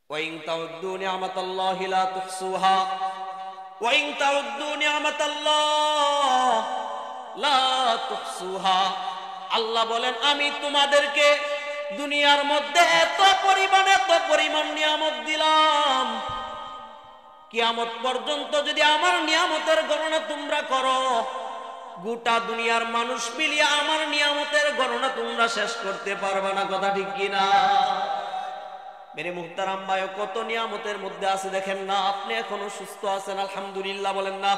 ওয়া ইন তাউদ্দু নি'মাতাল্লাহি লা তুহসুহা ওয়া ইন তাউদ্দু নি'মাতাল্লাহ লা তুহসুহা। আল্লাহ বলেন, আমি তোমাদেরকে দুনিয়ার মধ্যে এত পরিমাণ নিয়ামত দিলাম, কিয়ামত পর্যন্ত যদি আমার নিয়ামতের গণনা তোমরা করো, গোটা দুনিয়ার মানুষ মিলিয়ে আমার নিয়ামতের গণনা তোমরা শেষ করতে পারবে না। কথা ঠিক কিনা? মেরে মুহতারাম ভাই, কত নিয়ামতের মধ্যে আছে দেখেন না। আপনি এখনো সুস্থ আছেন, আলহামদুলিল্লাহ বলেন না?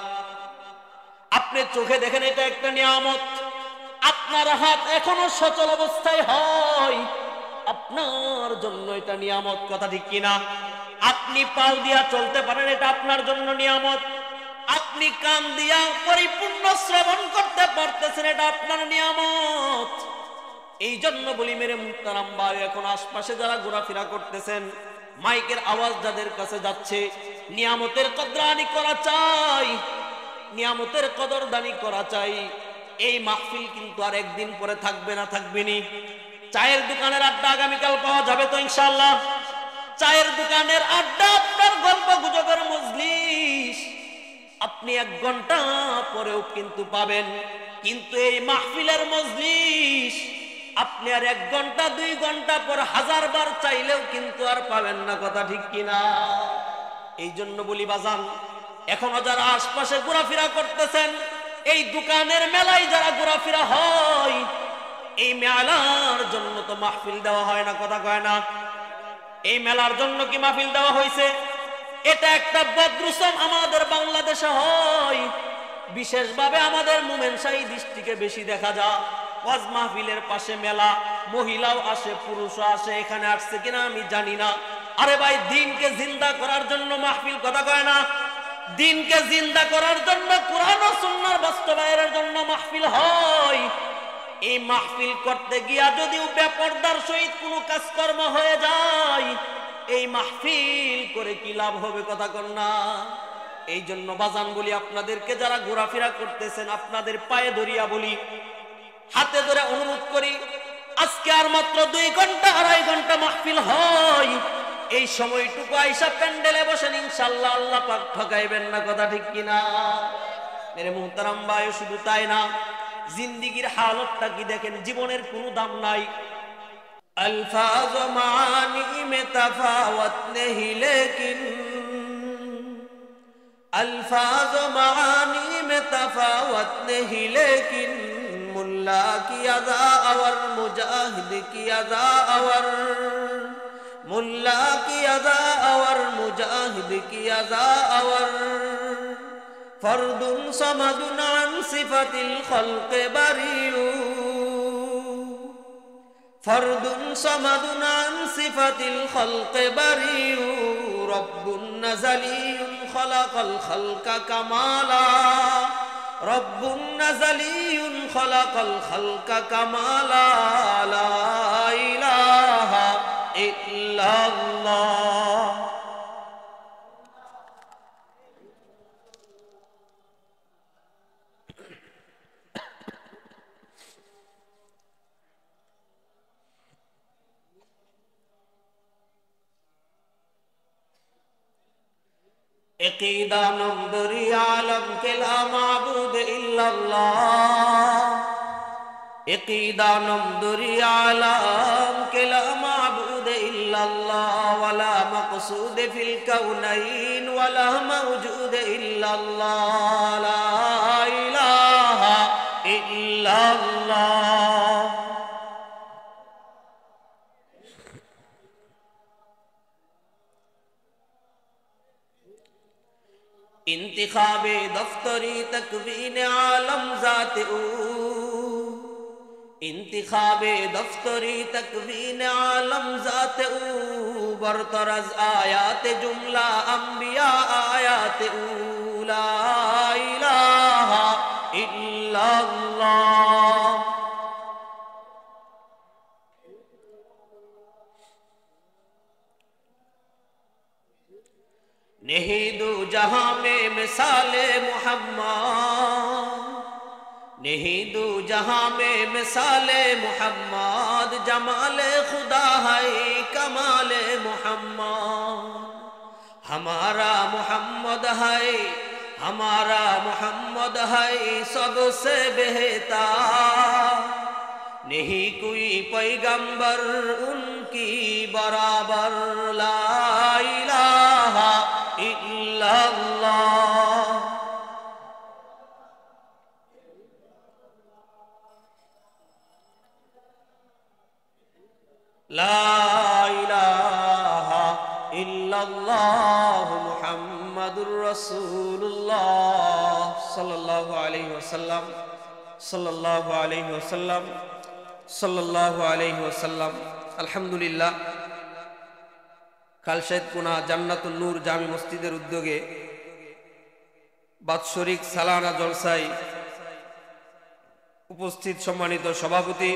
আপনি চোখে দেখেন, এটা একটা নিয়ামত। আপনার হাত এখনো সচল অবস্থায় হয়, আপনার জন্য এটা নিয়ামত। কথা ঠিক কিনা? আপনি পাও দিয়া চলতে পারেন, এটা আপনার জন্য নিয়ামত। আপনি কান দিয়া পরিপূর্ণ শ্রবণ করতে পারতেছেন, এটা আপনার নিয়ামত। এই জন্য বলি মেরে মুহতারাম ভাই, এখন আশপাশে যারা ঘোরাফেরা করতেছেন, মাইকের আওয়াজ যাদের কাছে যাচ্ছে, নিয়ামতের কদরানি করা চাই, নিয়ামতের কদরদানি করা চাই। এই মাহফিল কিন্তু আর একদিন পরে থাকবে না, থাকবেনি। চায়ের দোকানের আড্ডা আগামীকাল পাওয়া যাবে তো ইনশাআল্লাহ? চায়ের দোকানের আড্ডা আপনার গল্প গুজবের মজলিস আপনি 1 ঘন্টা পরেও কিন্তু পাবেন, কিন্তু এই মাহফিলের মজলিস আপনি আর 1 ঘন্টা 2 ঘন্টা পর 1000 বার চাইলেও কিন্তু আর পাবেন না। কথা ঠিক কিনা? এই জন্য বলি বাজান, এখনো যারা আশপাশে ঘোরাফেরা করতেছেন, এই দোকানের মেলায় যারা ঘোরাফেরা হয়, এই মেলার জন্য তো মাহফিল দেওয়া হয় না। কথা কয় না? এই মেলার জন্য কি মাহফিল দেওয়া হয়েছে? এটা একটা বদরুসম আমাদের বাংলাদেশে হয়, বিশেষভাবে আমাদের মোমেনশাহী ডিস্ট্রিক্টে বেশি দেখা যায়। ওয়াজ মাহফিলের পাশে মেলা, মহিলাও আসে পুরুষও আসে। এখানে আসছে কিনা আমি জানি না। আরে ভাই, দিনকে জিন্দা করার জন্য মাহফিল। কথা কয় না? দিনকে জিন্দা করার জন্য, কোরআন ও সুন্নাহর বাস্তবায়নের জন্য মাহফিল হয়। এই মাহফিল করতে গিয়া যদিও বেপরদার সহিত কোনো কাজকর্ম হয়ে যায়, এই মাহফিল করে কি লাভ হবে? কথা কন না? এই জন্য বাজান বলি, আপনাদেরকে যারা ঘোরাফেরা করতেছেন, আপনাদের পায়ে ধরিয়া বলি, হাতে ধরে অনুরোধ করি, আজকে আর মাত্র 2 ঘন্টা 2.5 ঘন্টা মাহফিল হয়। এই সময়টুকু আইসা প্যান্ডেলে বসেন, ইনশাআল্লাহ আল্লাহ পাক ঠকাইবেন না। কথা ঠিক কিনা? মেরে মুহতারাম ভাই, শুধু তাই না, জিন্দিগির হালতটা কি দেখেন, জীবনের কোনো দাম নাই। अल्फाज़ मानी में तफावत नहीं, लेकिन अल्फाज़ मानी में तफावत नहीं, लेकिन मुल्ला की अदा और मुजाहिद की अदा और मुल्ला की अदा और मुजाहिद की अदा और फर्दुन समदुन अन सिफतिल खल्क़ बरीउ फर्दुन समदुन अन सिफतिल खल्क़ बरीउ रब्बुन नज़लियुन खलक़ल खल्क़ कमाला रब्बुन नज़लियुन खलक़ल खल्क़ कमाला ला इलाहा इल्लल्लाह। अक़ीदा नंदरी आलम के ला माबूद इल्लल्लाह अक़ीदा नंदरी आलम के ला माबूद इल्लल्लाह वला मक़सूद फिल कौनैन वला मौजूद इल्लल्लाह ला इलाहा इल्लल्लाह। इंतिखाबे दफ्तरी तकवीन आलम ज़ाते ऊ इंतिखाबे दफ्तरी तकवीन आलम ज़ाते ऊ बरतरज़ आयात जुमला अंबिया आयात ऊ ला इलाहा इल्लल्लाह। नहीं दो जहां में मिसाले मोहम्मद नहीं दो जहां में मिसाले मोहम्मद, जमाले खुदा है कमाले मोहम्मद। हमारा मोहम्मद है, हमारा मोहम्मद है सबसे बेहतर, नहीं कोई पैगंबर उनकी बराबर। ला इलाहा इल्लल्लाह। ला इलाहा इल्लल्लाह मुहम्मदुर रसूलुल्लाह सल्लल्लाहु अलैहि वसल्लम, सल्लल्लाहु अलैहि वसल्लम, सल्लल्लाहु अलैहि वसल्लम। আলহামদুলিল্লাহ, খালসাইদকুনা জান্নাতুন নূর জামি মসজিদের উদ্যোগে বাৎসরিক সালানা জলসায় উপস্থিত সম্মানিত সভাপতি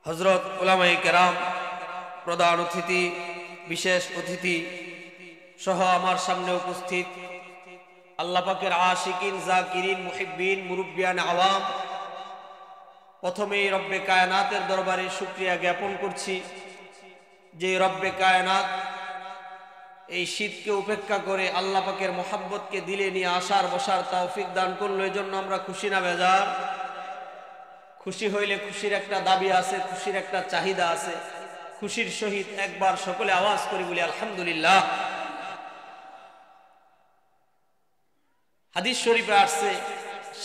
হযরত উলামায়ে কেরাম, প্রধান অতিথি, বিশেষ অতিথি সহ আমার সামনে উপস্থিত আল্লাহ পাকের আশিকিন, জাকিরিন, মুহিব্বিন, মুরব্বিয়ান আওয়াম, প্রথমেই রব্বে কায়নাতের দরবারে শুকরিয়া জ্ঞাপন করছি যে রব্বে কায়নাত এই শীতকে উপেক্ষা করে আল্লাহ পাকের মোহাব্বতকে দিলে নিয়ে আসার বসার তৌফিক দান করলো। এই জন্য আমরা খুশি না বেজার? খুশি হইলে খুশির একটা দাবি আছে, খুশির একটা চাহিদা আছে। খুশির সহিত একবার সকলে আওয়াজ করে বলি আলহামদুলিল্লাহ। হাদিস শরীফে আসছে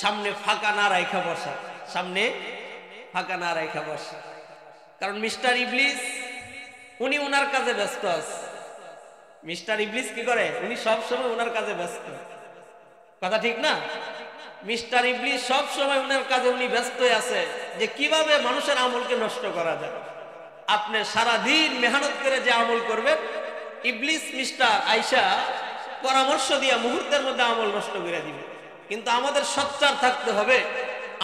সামনে ফাঁকা না রাখা বসা, সামনে ফাঁকা না রাখা বসা। কারণ মিস্টার ইবলিস উনি ওনার কাজে ব্যস্ত আছে। মিস্টার ইবলিস কি করে? উনি সব সময় ওনার কাজে ব্যস্ত। কথা ঠিক না? মিস্টার ইবলিস সব সময় ওনার কাজে উনি ব্যস্ত আছে যে কিভাবে মানুষের আমলকে নষ্ট করা যায়। আপনি সারা দিন মেহনত করে যে আমল করবেন, ইবলিস মিস্টার আইসা পরামর্শ দিয়া মুহূর্তের মধ্যে আমল নষ্ট করে দিবে। কিন্তু আমাদের সোচ্চার থাকতে হবে,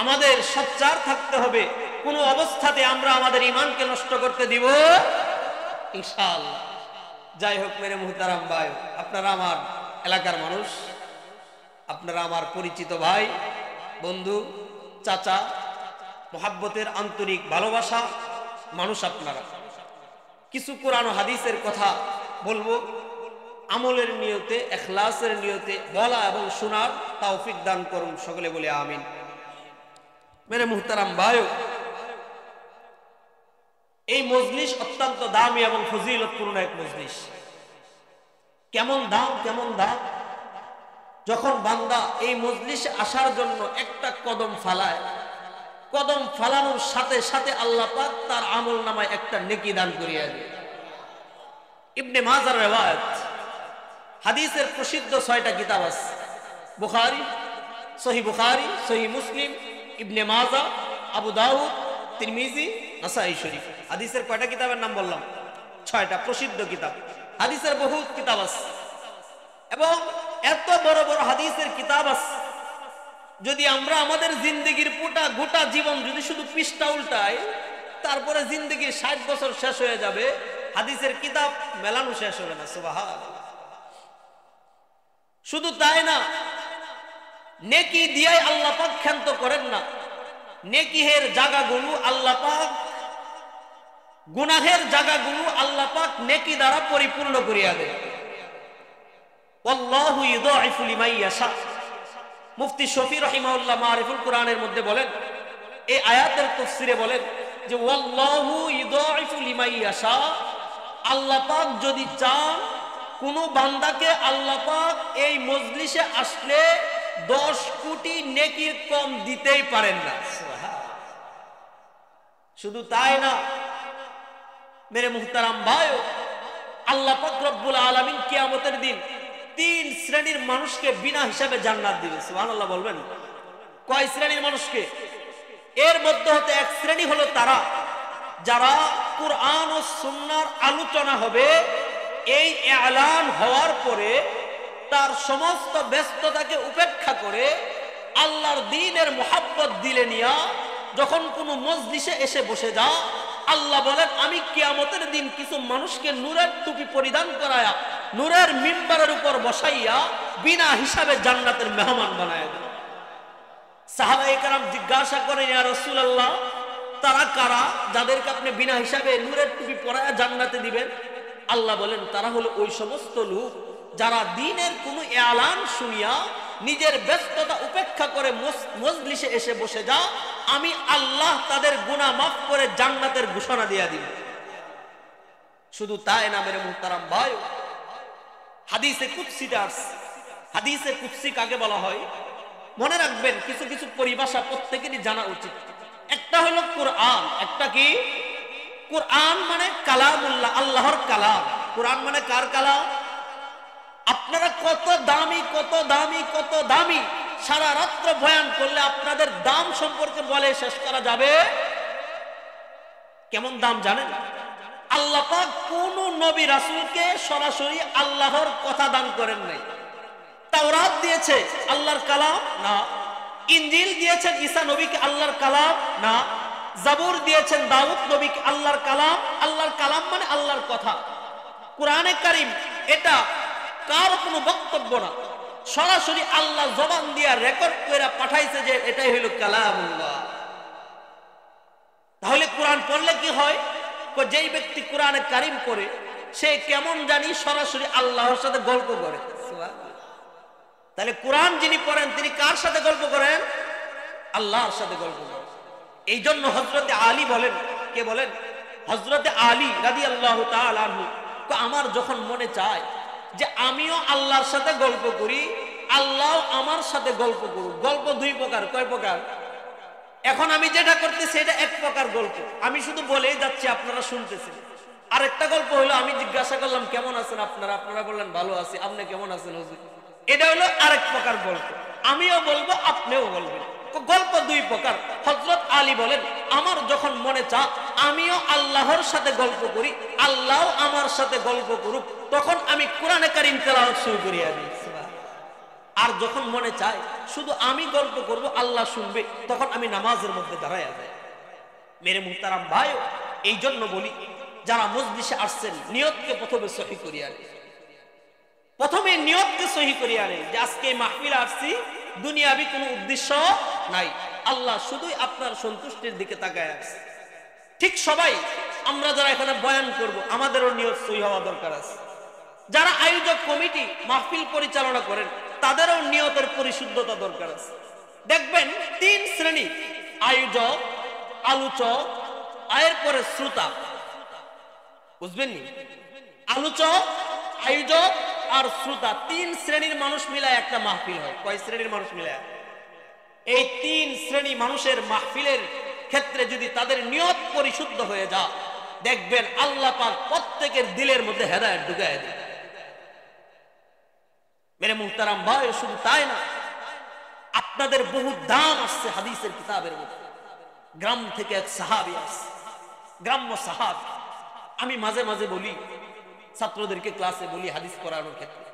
আমাদের সোচ্চার থাকতে হবে। কোনো অবস্থাতে আমরা আমাদের ঈমানকে নষ্ট করতে দিব ইনশাআল্লাহ। যাই হোক মেরে মুহতারাম ভাই, আপনারা আমার এলাকার মানুষ, আপনারা আমার পরিচিত ভাই, বন্ধু, চাচা, মোহাব্বতের আন্তরিক ভালোবাসা মানুষ আপনারা। কিছু কোরআন ও হাদিসের কথা বলবো, আমলের নিয়তে, ইখলাসের নিয়তে বলা এবং শোনার তৌফিক দান করুন সকলে বলে আমিন। মেরে মুহতারাম ভাই, এই মজলিস অত্যন্ত দামি এবং ফজিলতপূর্ণ এক মজলিস। কেমন দাম, কেমন দাম! যখন বান্দা এই মজলিসে আসার জন্য একটা কদম ফালায়, কদম ফালানোর সাথে সাথে আল্লাহ পাক তার আমল নামায় একটা নেকি দান করিয়া দেয়। ইবনে মাজার রিওয়ায়াত, হাদিসের প্রসিদ্ধ 6টা কিতাব আছে। বুখারী, সহিহ বুখারী, সহিহ মুসলিম, ইবনে মাজা, আবু দাউদ, তিরমিজি, নাসাঈ শরীফ। হাদিসের কয়টা কিতাবের নাম বললাম? 6টা প্রসিদ্ধ কিতাব। হাদিসের বহুত কিতাব আছে এবং এত বড় বড় হাদিসের কিতাব আছে, যদি আমরা আমাদের জিন্দেগির গোটা জীবন যদি শুধু পৃষ্ঠা উল্টাই, তারপরে জিন্দেগির 60 বছর শেষ হয়ে যাবে, হাদিসের কিতাব মেলানো শেষ হবে না। সুবহানাল্লাহ। শুধু তাই না, নেকি দিয়াই আল্লাহ পাক ক্ষান্ত করেন না। নেকিহের জায়গাগুলো আল্লাহ পাক, গুনাহের জায়গাগুলো আল্লাহ পাক নেকি দ্বারা পরিপূর্ণ করিয়া দেয়। আল্লাহু ইউদাইফু লিমান ইয়াশা। মুফতি শফি রাহিমাহুল্লাহ মারিফুল কোরআনের মধ্যে বলেন, এই আয়াতের তাফসীরে বলেন যে আল্লাহু ইউদাইফু লিমান ইয়াশা, আল্লাহ পাক যদি চান কোন বান্দাকে আল্লাহ পাক এই মজলিসে আসলে 10 কোটি নেকির কম দিতেই পারেন না। শুধু তাই না মেরে মুহতারাম ভাই, আল্লাহ পাক রব্বুল আলামিন কিয়ামতের দিন 3 শ্রেণীর মানুষকে বিনা হিসাবে জান্নাত দিবে। সুবহানাল্লাহ বলবেন। কয় শ্রেণীর মানুষকে? এর মধ্যে হতে এক শ্রেণী হলো তারা যারা কুরআন ও সুন্নাহর আলোচনা হবে, এই এলান হওয়ার পরে তার সমস্ত ব্যস্ততাকে উপেক্ষা করে আল্লাহর দ্বীনের মুহাব্বত দিলে নিয়া যখন কোনো মজলিসে এসে বসে যা, আল্লাহ বলেন আমি কিয়ামতের দিন কিছু মানুষকে নূরের টুপি পরিধান করায়া নূরের মিম্বারের উপর বসাইয়া বিনা হিসাবে জান্নাতের মেহমান বানায়া দেব। সাহাবায়ে কেরাম জিজ্ঞাসা করেন, ইয়া রাসূলুল্লাহ, তারা কারা যাদেরকে আপনি বিনা হিসাবে নূরের টুপি পরায়া জান্নাতে দিবেন? আল্লাহ বলেন, তারা হলো ওই সমস্ত লোক যারা দ্বীনের কোনো এলান শুনিয়া নিজের ব্যস্ততা উপেক্ষা করে মজলিসে এসে বসে যা, আমি আল্লাহ তাদের গুনাহ মাফ করে জান্নাতের ঘোষণা দিয়া দিব। শুধু তাই না মেরে মুহতারাম ভাই, হাদিসে কুদসিতে আসছে। হাদিসে কুদসি কাকে বলা হয় মনে রাখবেন, কিছু কিছু পরিভাষা প্রত্যেকেরই জানা উচিত। একটা হলো কোরআন, একটা কি? কোরআন মানে কালামুল্লাহ, আল্লাহর কালাম। কোরআন মানে কার কালাম? আপনারা কত দামি কত দামি কত দামি সারা রাত্র বয়ান করলে আপনাদের দাম সম্পর্কে বলে শেষ করা যাবে? কেমন দাম জানেন? আল্লাহ পাক কোন নবী রাসূলকে সরাসরি আল্লাহর কথা দান করেন নাই। তাওরাত দিয়েছে আল্লাহর কালাম না, ইনজিল দিয়েছেন ঈসা নবীকে আল্লাহর কালাম না, জাবুর দিয়েছেন দাউদ নবীকে আল্লাহর কালাম। আল্লাহর কালাম মানে আল্লাহর কথা। কোরআনে কারীম এটা কার কোনো বক্তব্য না, সরাসরি আল্লাহ জবান দিয়া রেকর্ড করে পাঠাইছে যে এটাই হলো কালামুল্লাহ। তাহলে কোরআন পড়লে কি হয়? যেই ব্যক্তি কোরআনে কারীম পড়ে সে কেমন জানি সরাসরি আল্লাহর সাথে গল্প করে। তাহলে কোরআন যিনি পড়েন তিনি কার সাথে গল্প করেন? আল্লাহর সাথে গল্প করেন। এই জন্য হযরতে আলী বলেন, কে বলেন? হযরতে আলী রাদিয়াল্লাহু তাআলা আনহু, আমার যখন মনে চায় যে আমিও আল্লাহর সাথে গল্প করি, আল্লাহ আমার সাথে গল্প করুক। গল্প দুই প্রকার। কয় প্রকার? এখন আমি যেটা করতেছি এটা এক প্রকার গল্প, আমি শুধু বলেই যাচ্ছি, আপনারা শুনতেছেন। আরেকটা গল্প হলো আমি জিজ্ঞাসা করলাম কেমন আছেন আপনারা, আপনারা বললেন ভালো আছি, আপনি কেমন আছেন হুজুর? এটা হলো আরেক প্রকার গল্প, আমিও বলবো আপনিও বলবেন। গল্প দুই প্রকার। হযরত আলী বলেন, আমার যখন মনে চায় আমিও আল্লাহর সাথে গল্প করি, আল্লাহ আমার সাথে গল্প করুক, তখন আমি কোরআনে কারীম তেলাওয়াত শুরু করিয়া দিই। আর যখন মনে চায় শুধু আমি গল্প করব, আল্লাহ শুনবে, তখন আমি নামাজের মধ্যে দাঁড়াইয়া যাই। মেরে মুহতারাম ভাই, এই জন্য বলি যারা মজলিসে আসছেন নিয়তকে প্রথমে সহি করিয়া নেন। প্রথমে নিয়তকে সহি করিয়া নেন যে আজকে মাহফিলে আসছি, দুনিয়াবি কোনো উদ্দেশ্য নাই, আল্লাহ শুধুই আপনার সন্তুষ্টির দিকে তাকায় আছে। ঠিক সবাই আমরা যারা এখানে বয়ান করব আমাদেরও নিয়ত সহি হওয়া দরকার আছে। যারা আয়োজক কমিটি মাহফিল পরিচালনা করেন তাদেরও নিয়তের পরিশুদ্ধতা দরকার আছে। দেখবেন তিন শ্রেণী: আয়োজক, আলোচক, এরপরে শ্রোতা। বুঝবেন নি? আলোচক, আয়োজক আর শ্রোতা, তিন শ্রেণীর মানুষ মিলায় একটা মাহফিল হয়। কয় শ্রেণীর মানুষ মিলায়? এই তিন শ্রেণী মানুষের মাহফিলের ক্ষেত্রে যদি তাদের নিয়ত পরিশুদ্ধ হয়ে যায়, দেখবেন আল্লাহ পাক প্রত্যেকের দিলের মধ্যে হেদায়েত ঢুকায় দেয়। মেরে মুহতারাম ভাই, শুধু তাই না, আপনাদের বহু দাম আসছে হাদিসের কিতাবের মধ্যে। গ্রাম থেকে এক সাহাবী আসছে, গ্রাম্য সাহাবী। আমি মাঝে মাঝে বলি, ছাত্রদেরকে ক্লাসে বলি হাদিস পড়ানোর ক্ষেত্রে,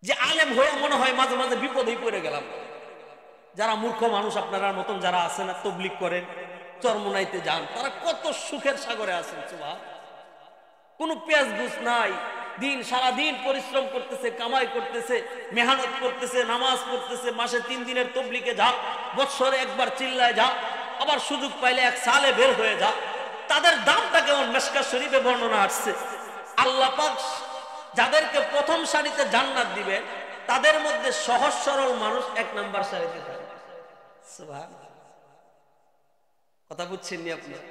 যে আলেম হয়ে মনে হয় মাঝে মাঝে বিপদেই পড়ে গেলাম। যারা মূর্খ মানুষ আপনার মতন যারা আছেন, তাবলীগ করেন, চরমোনাইতে যান, তারা কত সুখের সাগরে আছেন। সুবহান, কোনো পেঁয়াজ গুছ নাই, দিন সারা দিন পরিশ্রম করতেছে, কামাই করতেছে, মেহনত করতেছে, নামাজ পড়তেছে, মাসে 3 দিনের তাবলীগে যা, বছরে একবার চিল্লায় যা, আবার সুযোগ পাইলে এক সালে বের হয়ে যা। তাদের দামটা কেমন? মিশকাত শরীফে বর্ণনা আসছে, আল্লাহ পাক যাদেরকে প্রথম সারিতে জান্নাত দিবেন তাদের মধ্যে সহজ সরল মানুষ 1 নাম্বার সারিতে থাকে। সুবহানাল্লাহ, কথা বুঝছেন নি আপনারা?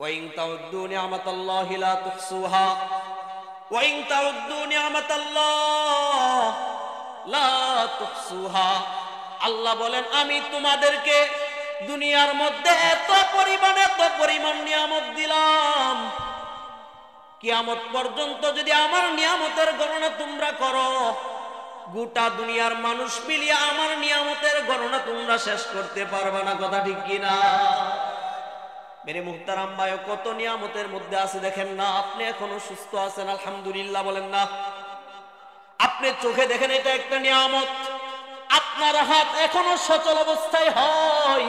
ওয়াইন তাউদ্দু নি'মাতাল্লাহি লা তুহসুহা ওয়াইন তাউদ্দু নি'মাতাল্লাহ লা তুহসুহা। আল্লাহ বলেন, আমি তোমাদেরকে দুনিয়ার মধ্যে এত পরিমাণ নিয়ামত দিলাম, কিয়ামত পর্যন্ত যদি আমার নিয়ামতের গণনা তোমরা করো, গোটা দুনিয়ার মানুষ মিলিয়ে আমার নিয়ামতের গণনা তোমরা শেষ করতে পারবে না। কথা ঠিক কিনা? মেরে মুহতারাম ভাই, কত নিয়ামতের মধ্যে আছে দেখেন না। আপনি এখনো সুস্থ আছেন, আলহামদুলিল্লাহ বলেন না? আপনি চোখে দেখেন, এটা একটা নিয়ামত। আপনার হাত এখনো সচল অবস্থায় হয়,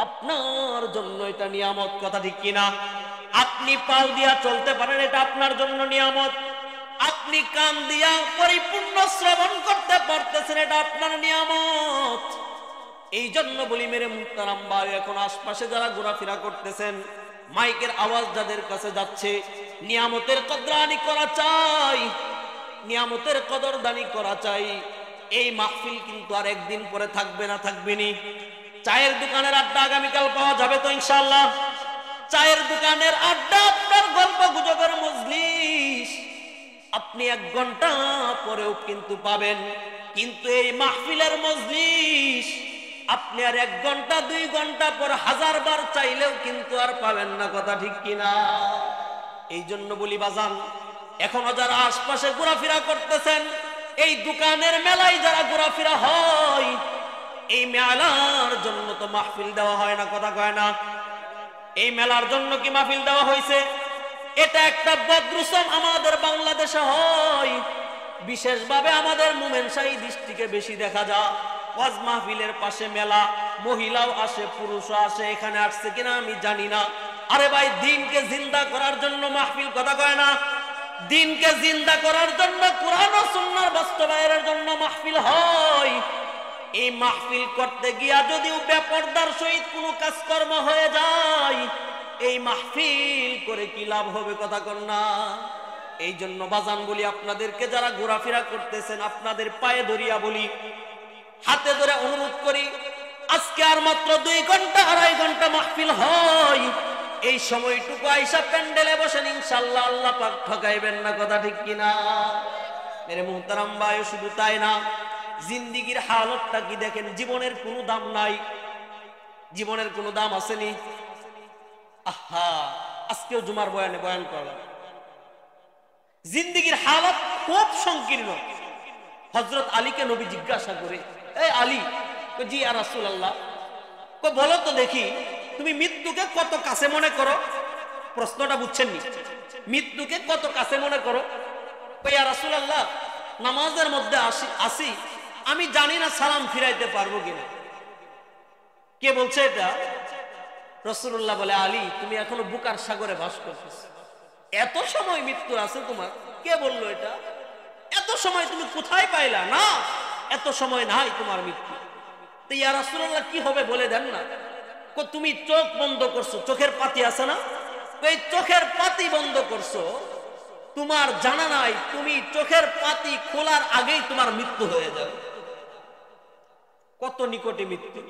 আপনার জন্য এটা নিয়ামত। কথা ঠিক কিনা? আপনি পাও দিয়া চলতে পারেন, এটা আপনার জন্য নিয়ামত। আপনি কান দিয়া পরিপূর্ণ শ্রবণ করতে পারতেছেন, এটা আপনার নিয়ামত। এই জন্য বলি মেরে মুহতারাম ভাই, এখন আশপাশে যারা ঘোরাফেরা করতেছেন, মাইকের আওয়াজ যাদের কাছে যাচ্ছে, নিয়ামতের কদরানি করা চাই, নিয়ামতের কদরদানি করা চাই। এই মাহফিল কিন্তু আর একদিন পরে থাকবে না, থাকবেনি। চায়ের দোকানের আড্ডা আগামীকাল পাওয়া যাবে তো ইনশাআল্লাহ? চায়ের দোকানের আড্ডা আপনার গল্প গুজবের মজলিস আপনি 1 ঘন্টা পরেও কিন্তু পাবেন, কিন্তু এই মাহফিলের মজলিস আপনি আর 1 ঘন্টা 2 ঘন্টা পর 1000 বার চাইলেও কিন্তু আর পাবেন না। কথা ঠিক কিনা? এই জন্য বলি বাজান, এখনো যারা আশপাশে ঘোরাফেরা করতেছেন, এই দোকানের মেলায় যারা ঘোরাফেরা হয়, এই মেলার জন্য তো মাহফিল দেওয়া হয় না। কথা কয় না? এই মেলার জন্য কি মাহফিল দেওয়া হয়েছে? এটা একটা বদরুসম আমাদের বাংলাদেশে হয়, বিশেষভাবে আমাদের মোমেনশাহী ডিস্ট্রিক্টে বেশি দেখা যায়। ওয়াজ মাহফিলের পাশে মেলা, মহিলাও আসে পুরুষও আসে। এখানে আসছে কিনা আমি জানি না। আরে ভাই, দিনকে জিন্দা করার জন্য মাহফিল। কথা কয় না? দিনকে জিন্দা করার জন্য, কোরআন ও সুন্নাহর বাস্তবায়নের জন্য মাহফিল হয়। এই মাহফিল করতে গিয়া যদিও বেপরদার সহিত কোনো কাজকর্ম হয়ে যায়, এই মাহফিল করে কি লাভ হবে? কথা কন না? এই জন্য বাজান বলি, আপনাদেরকে যারা ঘোরাফেরা করতেছেন, আপনাদের পায়ে ধরিয়া বলি, হাতে ধরে অনুরোধ করি, আজকে আর মাত্র 2 ঘন্টা 2.5 ঘন্টা মাহফিল হয়। এই সময়টুকু আইসা প্যান্ডেলে বসেন, ইনশাআল্লাহ আল্লাহ পাক ঠকাইবেন না। কথা ঠিক কিনা? মেরে মুহতারাম ভাই, শুধু তাই না, জিন্দিগির হালতটা কি দেখেন। জীবনের কোনো দাম নাই, জীবনের কোনো দাম আসেনি। আহা, আজকেও জুমার বয়ানে বয়ান করলাম, জিন্দিগির হালত খুব সংকীর্ণ। হযরত আলীকে নবী জিজ্ঞাসা করে, এই আলী, জি ইয়া রাসূলুল্লাহ, বলো তো দেখি, তুমি মৃত্যুকে কত কাছে মনে করো? প্রশ্নটা বুঝছেন নি? মৃত্যুকে কত কাছে মনে করো? ইয়া রাসূলুল্লাহ, নামাজের মধ্যে আসি, আমি জানি না সালাম ফিরাইতে পারবো কিনা। কে বলছে এটা? রাসূলুল্লাহ বলে, আলী, তুমি এখনো বুকার সাগরে বাস করতেছো, এত সময় মৃত্যু আছে তোমার। কে বললো এটা? এত সময় তুমি কোথায় পাইলা? না, এত সময় নাই তোমার মৃত্যু। তো ইয়া রাসূলুল্লাহ, কি হবে বলে দেন না। তুমি চোখ বন্ধ করছো, চোখের পাতি আছে না, এই চোখের পাতি বন্ধ করছো, তোমার জানা নাই তুমি চোখের পাতি খোলার আগেই তোমার মৃত্যু হয়ে যাবে। কত নিকটে মৃত্যু!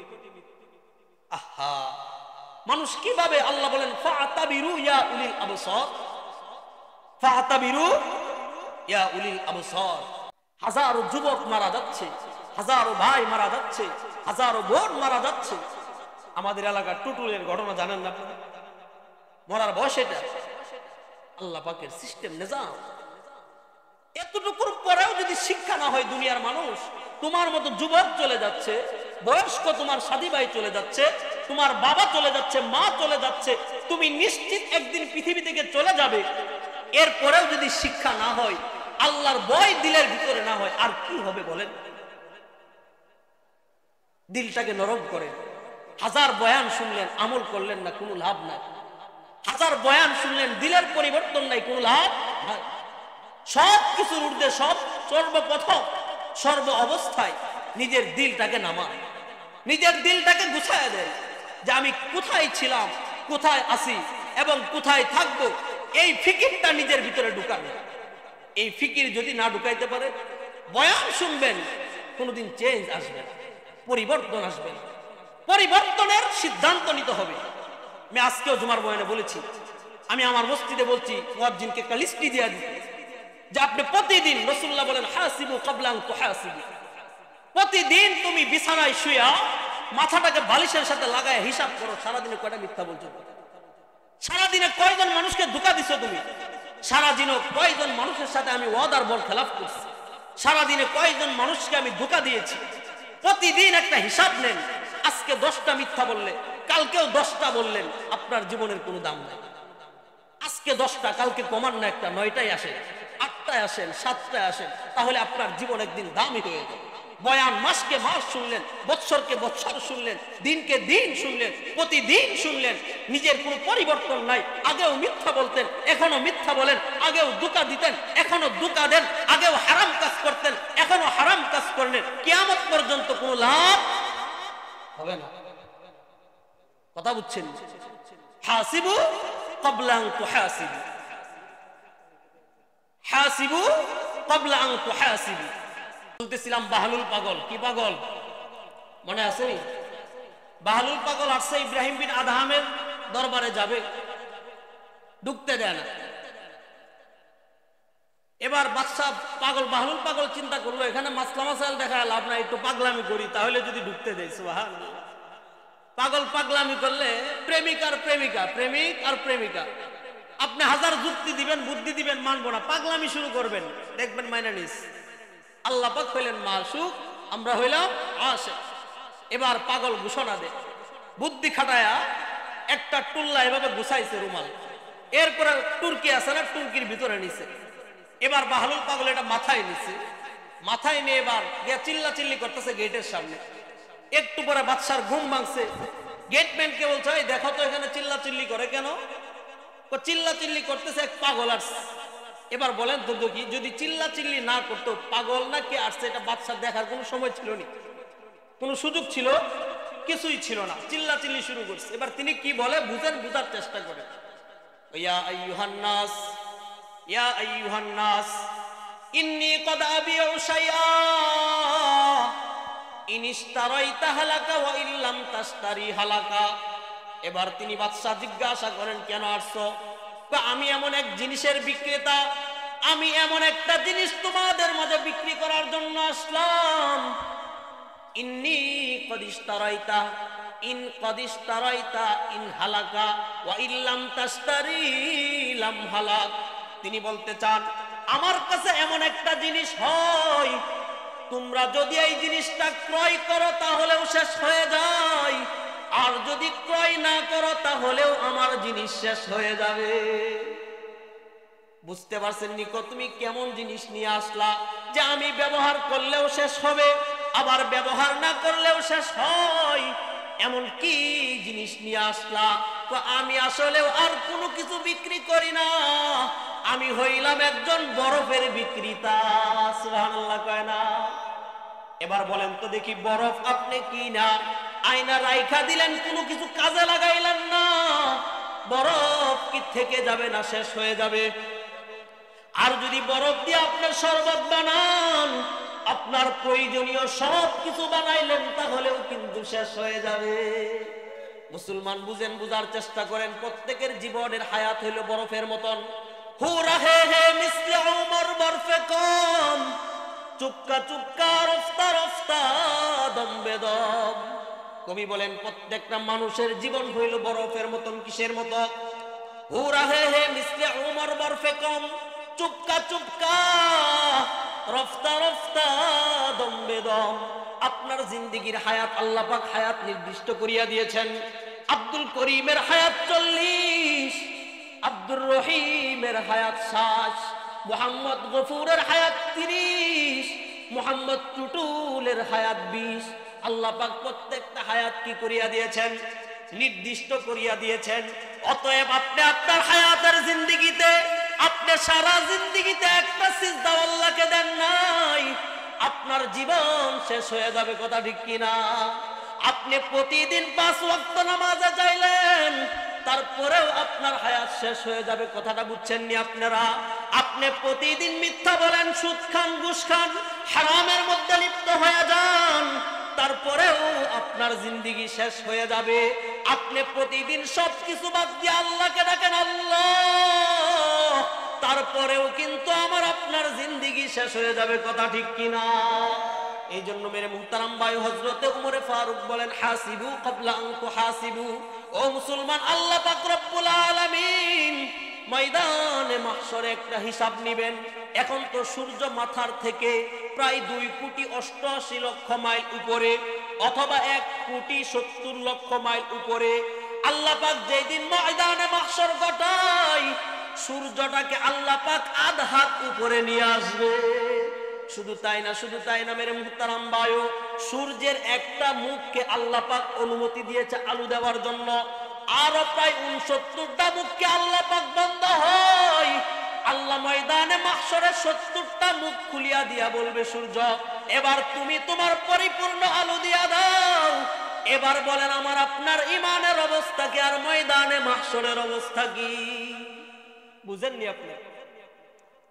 আহা, মানুষ কিভাবে, আল্লাহ বলেন ফাতাবিরু ইয়া উলিল আবসার, ফাতাবিরু ইয়া উলিল আবসার। হাজারো যুবক মারা যাচ্ছে, হাজারো ভাই মারা যাচ্ছে, হাজারো বোন মারা যাচ্ছে। আমাদের এলাকার টুটুলের ঘটনা জানেন না আপনারা? মরার বয়স এটা আল্লাহ পাকের সিস্টেম, নিজাম। এতটুকুর পরেও যদি শিক্ষা না হয়, দুনিয়ার মানুষ, তোমার মতো যুবক চলে যাচ্ছে, বয়স্ক তোমার সাদী ভাই চলে যাচ্ছে, তোমার বাবা চলে যাচ্ছে, মা চলে যাচ্ছে, তুমি নিশ্চিত একদিন পৃথিবী থেকে চলে যাবে। এরপরেও যদি শিক্ষা না হয়, আল্লাহর ভয় দিলের ভিতরে না হয়, আর কি হবে বলেন? দিলটাকে নরম করে। হাজার বয়ান শুনলেন, আমল করলেন না, কোনো লাভ নাই। হাজার বয়ান শুনলেন, দিলের পরিবর্তন নাই, কোনো লাভ নাই। সব কিছুর ঊর্ধ্বে, সর্বপ্রথম সর্ব অবস্থায় নিজের দিলটাকে নামান, নিজের দিলটাকে গুছায় দেন, যে আমি কোথায় ছিলাম, কোথায় আছি এবং কোথায় থাকবো। এই ফিকিরটা নিজের ভিতরে ঢুকানো। এই ফিকির যদি না ঢুকাইতে পারে, বয়ান শুনবেন, কোনোদিন চেঞ্জ আসবে না, পরিবর্তন আসবে না। পরিবর্তনের সিদ্ধান্ত নিতে হবে। আমি আজকেও জুমার বয়ানে বলেছি, আমি আমার মসজিদে বলছি, মুয়াজ্জিনকে একটা লিস্টি দিয়ে দিতে, যে আপনি প্রতিদিন, রাসূলুল্লাহ বলেন হাসিবু ক্বাবলা আন তুহাসিবু, প্রতিদিন তুমি বিছানায় শুয়া মাথাটাকে বালিশের সাথে লাগায় হিসাব করো, সারাদিনে কয়টা মিথ্যা বলছো, সারাদিনে কয়জন মানুষকে ধোঁকা দিছো তুমি, সারাদিনে কয়জন মানুষের সাথে আমি ওয়াদার বল খেলাফ করছি, সারাদিনে কয়জন মানুষকে আমি ধোঁকা দিয়েছি। প্রতিদিন একটা হিসাব নেন। আজকে 10টা মিথ্যা বললে, কালকেও 10টা বললেন, আপনার জীবনের কোনো দাম নাই। আজকে 10টা, কালকে কমান না, একটা 9টায় আসেন, 8টায় আসেন, 7টায় আসেন, তাহলে আপনার জীবন একদিন দামি হয়ে যাবে। বয়ান মাসকে মাস শুনলেন, বৎসরকে বৎসর শুনলেন, দিনকে দিন শুনলেন, প্রতিদিন শুনলেন, নিজের কোনো পরিবর্তন নাই। আগেও মিথ্যা বলতেন, এখনো মিথ্যা বলেন, আগেও ধোঁকা দিতেন, এখনো ধোঁকা দেন, আগেও হারাম কাজ করতেন, এখনো হারাম কাজ করলেন, কিয়ামত পর্যন্ত কোনো লাভ হবে না। কথা বুঝছেন? হাসিবু ক্বাবলা আন তুহাসিবু, হাসিবু ক্বাবলা আন তুহাসিবু। বলতেছিলাম বাহলুল পাগল। কি পাগল মনে আছে? বাহলুল পাগল আসছে ইব্রাহিম বিন আদহামের দরবারে যাবে, ঢুকতে দেয় না। এবার বাদশা পাগল, বাহলুল পাগল চিন্তা করলো এখানে মাসলা মাসাইল দেখা লাভ নাই, একটু পাগলামি করি, তাহলে যদি ঢুকতে দেয়। সুবহানাল্লাহ। পাগল পাগলামি করলে প্রেমিক আর প্রেমিকা, প্রেমিক আর প্রেমিকা, আপনি হাজার যুক্তি দিবেন, বুদ্ধি দিবেন, মানবো না, পাগলামি শুরু করবেন, দেখবেন মাইনা নিস। আল্লাহ পাক হইলেন মাশুক, আমরা হইলাম আশিক। এবার পাগল ঘোষণা দেয়, বুদ্ধি খাটায়া একটা টুল্লা এভাবে গুছাইছে রুমাল, এরপরে টুরকি আছে না, টুরকির ভিতরে নিছে। এবার বাহলুল পাগল এটা মাথায় নিছে, মাথায় নিয়ে এবার গিয়া চিল্লা চিল্লি করতেছে গেটের সামনে। একটু পরে বাদশার ঘুম ভাঙছে, গেটম্যানকে বলছে এই দেখো তো এখানে চিল্লা চিল্লি করে কেন? চিল্লা চিল্লি করতেছে এক পাগল আসছে। এবার বলেন তো দেখি, যদি চিল্লা চিল্লি না করতো, পাগল না কে আসছে এটা বাদশার দেখার কোনো সময় ছিল না, কোনো সুযোগ ছিল কিছুই ছিল না, চিল্লা চিল্লি শুরু করছে। এবার তিনি কি বলে বুঝেন, বুঝার চেষ্টা করেন। ইয়া আইয়ুহান নাস, ইয়া আইয়ুহান নাস, ইন্নী কদ আবিউ শাইআ ইন ইশতারাইতা হালাকা ওয়া ইল্লাম তাশতারি হালাকা। এবার তিনি বাদশা জিজ্ঞাসা করেন কেন আসছো? আমি এমন এক জিনিসের বিক্রেতা, আমি এমন একটা জিনিস তোমাদের মাঝে বিক্রি করার জন্য আসলাম। ইন্নী কদ ইশতারাইতা, ইন কদ ইশতারাইতা ইন হালাকা ওয়া ইল্লাম তাশতারি লাম হালাক। তিনি বলতে চান আমার কাছে এমন একটা জিনিস হয়, তোমরা যদি এই জিনিসটা ক্রয় করো তাহলেও শেষ হয়ে যায়, আর যদি ক্রয় না করো তাহলেও আমার জিনিস শেষ হয়ে যাবে। বুঝতে পারছেন নিকো তুমি কেমন জিনিস নিয়ে আসলা, যে আমি ব্যবহার করলেও শেষ হবে, আবার ব্যবহার না করলেও শেষ হয়, এমন কি জিনিস নিয়ে আসলা? তো আমি আসলেও আর কোনো কিছু বিক্রি করি না, আমি হইলাম একজন বরফের বিক্রেতা। সুবহানাল্লাহ কয় না? এবার বলেন তো দেখি, বরফ আপনি কি না আয়না রাইখা দিলেন, কোনো কিছু কাজে লাগাইলেন না, বরফ কি থেকে যাবে না শেষ হয়ে যাবে? আর যদি বরফ দিয়ে আপনি শরবত বানান, আপনার প্রয়োজনীয় সব কিছু বানাইলেন, তাহলেও কিন্তু শেষ হয়ে যাবে। মুসলমান বুঝেন, বুঝার চেষ্টা করেন, প্রত্যেকের জীবনের হায়াত হইল বরফের মতন। হু রাহে হে মিসলে উমর বরফে কম, চুপকা চুপকা রফতা রফতা দম বেদম। কবি বলেন প্রত্যেকটা মানুষের জীবন হইল বরফের মতন। কিসের মতো? হু রাহে হে মিসলে উমর বরফে কম, চুপকা চুপকা রফতা রফতা দম বেদম। আপনার জিন্দেগির হায়াত আল্লাহ পাক হায়াত নির্দিষ্ট করিয়া দিয়েছেন। আব্দুল করিমের হায়াত 40, আব্দুর রহিমের হায়াত 60, মোহাম্মদ গফুরের হায়াত 30, মোহাম্মদ টুটুলের হায়াত 20। আল্লাহ পাক প্রত্যেকটা হায়াত কি করিয়া দিয়েছেন? নির্দিষ্ট করিয়া দিয়েছেন। অতএব আপনি আপনার হায়াতের জিন্দেগিতে, আপনি সারা জিন্দেগিতে একটা সিজদা আল্লাহকে দেন নাই, আপনার জীবন শেষ হয়ে যাবে। কথা ঠিক কিনা? আপনি প্রতিদিন 5 ওয়াক্ত নামাজে যাইলেন, তারপরেও আপনার হায়াত শেষ হয়ে যাবে। কথাটা বুঝছেন নি আপনারা? আপনি প্রতিদিন মিথ্যা বলেন, সুদ খান, ঘুষ খান, হারামের মধ্যে লিপ্ত হয়ে যান, তারপরেও আপনার জিন্দেগি শেষ হয়ে যাবে। আপনি প্রতিদিন সবকিছু বাদ দিয়ে আল্লাহকে ডাকেন আল্লাহ, তারপরেও কিন্তু আমার আপনার জিন্দেগি শেষ হয়ে যাবে। কথা ঠিক কিনা? এই জন্য মেরে মুহতারাম ভাই, হযরতে উমরে ফারুক বলেন হাসিবু ক্বাবলা আন তুহাসিবু। ও মুসলমান, আল্লাহ পাক রব্বুল আলামিন ময়দানে মাহশরে একটা হিসাব নেবেন। এখন তো সূর্য মাথার থেকে প্রায় 2,88,00,000 মাইল উপরে, অথবা 1,70,00,000 মাইল উপরে। আল্লাহ পাক যেই দিন ময়দানে মাহশর ঘটায়, সূর্যটাকে আল্লাহ পাক আধ হাত উপরে নিয়ে আসবে। শুধু তাই না মেরে মুহতারাম ভাইও, সূর্যের একটা মুখকে আল্লাহ পাক অনুমতি দিয়েছে আলো দেওয়ার জন্য, আরো প্রায় 69টা মুখকে আল্লাহ পাক বন্ধ হয়। আল্লাহ ময়দানে মাহশরে 70টা মুখ খুলিয়া দিয়া বলবে, সূর্য এবার তুমি তোমার পরিপূর্ণ আলো দিয়া দাও। এবার বলেন আমার আপনার ইমানের অবস্থা কি, আর ময়দানে মাহশরের অবস্থা কি? বুঝেননি আপনি?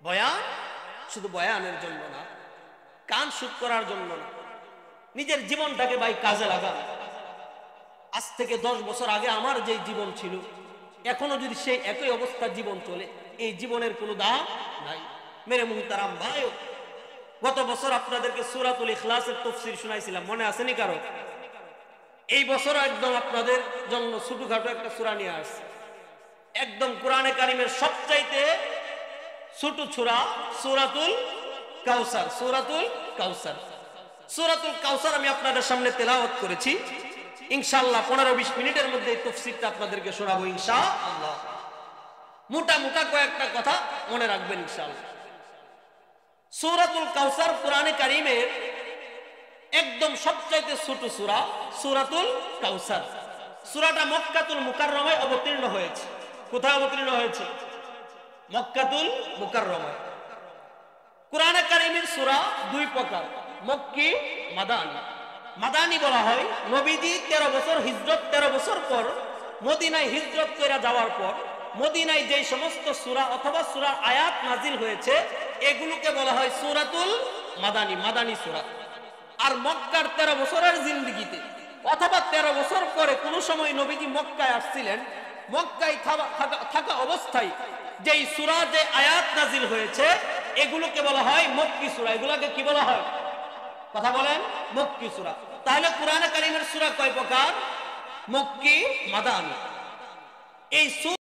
বয়ান শুধু বয়ানের জন্য না, কান শুট করার জন্য না, নিজের জীবনটাকে ভাই কাজে লাগান। আজ থেকে 10 বছর আগে আমার যে জীবন ছিল, এখনো যদি সেই একই অবস্থার জীবন চলে, এই জীবনের কোনো দাম নাই। মেরে মুহতারাম ভাইও, গত বছর আপনাদেরকে সূরাতুল ইখলাসের তাফসীর শোনাইছিলাম, মনে আছে নি কারো? এই বছর একদম আপনাদের জন্য ছোটখাটো একটা সূরা নিয়ে আসছে, একদম কোরআনে কারিমের সবচাইতে ছোট সূরা, সূরাতুল কাউসার। সূরাতুল কাউসার, সূরাতুল কাউসার আমি আপনাদের সামনে তেলাওয়াত করেছি। ইনশাআল্লাহ 15-20 মিনিটের মধ্যে এই তাফসীরটা আপনাদেরকে শোনাবো ইনশাআল্লাহ। মোটা কয়েকটা কথা মনে রাখবেন ইনশাআল্লাহ। সূরাতুল কাউসার কোরআনে কারিমের একদম সবচাইতে ছোট সূরা, সূরাতুল কাউসার। সূরাটা মক্কাতুল মুকাররমায় অবতীর্ণ হয়েছে। কোথায় অবতীর্ণ হয়েছে? মক্কাতুল মুকাররমায়। কোরআনে কারিমের সূরা 2 প্রকার, মক্কি, মাদানী। মাদানী বলা হয় নবীজি 13 বছর হিজরত, 13 বছর পর মদিনায় হিজরত করে যাওয়ার পর মদিনায় যে সমস্ত সূরা অথবা সূরা আয়াত নাজিল হয়েছে, এগুলোকে বলা হয় সূরাতুল মাদানী, মাদানী সূরা। আর মক্কার 13 বছরের জিন্দেগিতে অথবা 13 বছর পরে কোন সময় নবীজি মক্কায় আসছিলেন, মক্কায় থাকা অবস্থায় যেই সূরা, যে আয়াত নাজিল হয়েছে, এগুলোকে বলা হয় মক্কি সূরা। এগুলোকে কি বলা হয়? কথা বলেন, মক্কি সূরা। তাহলে কোরআনে কারিমের সূরা কয় প্রকার? মক্কি, মাদানী। এই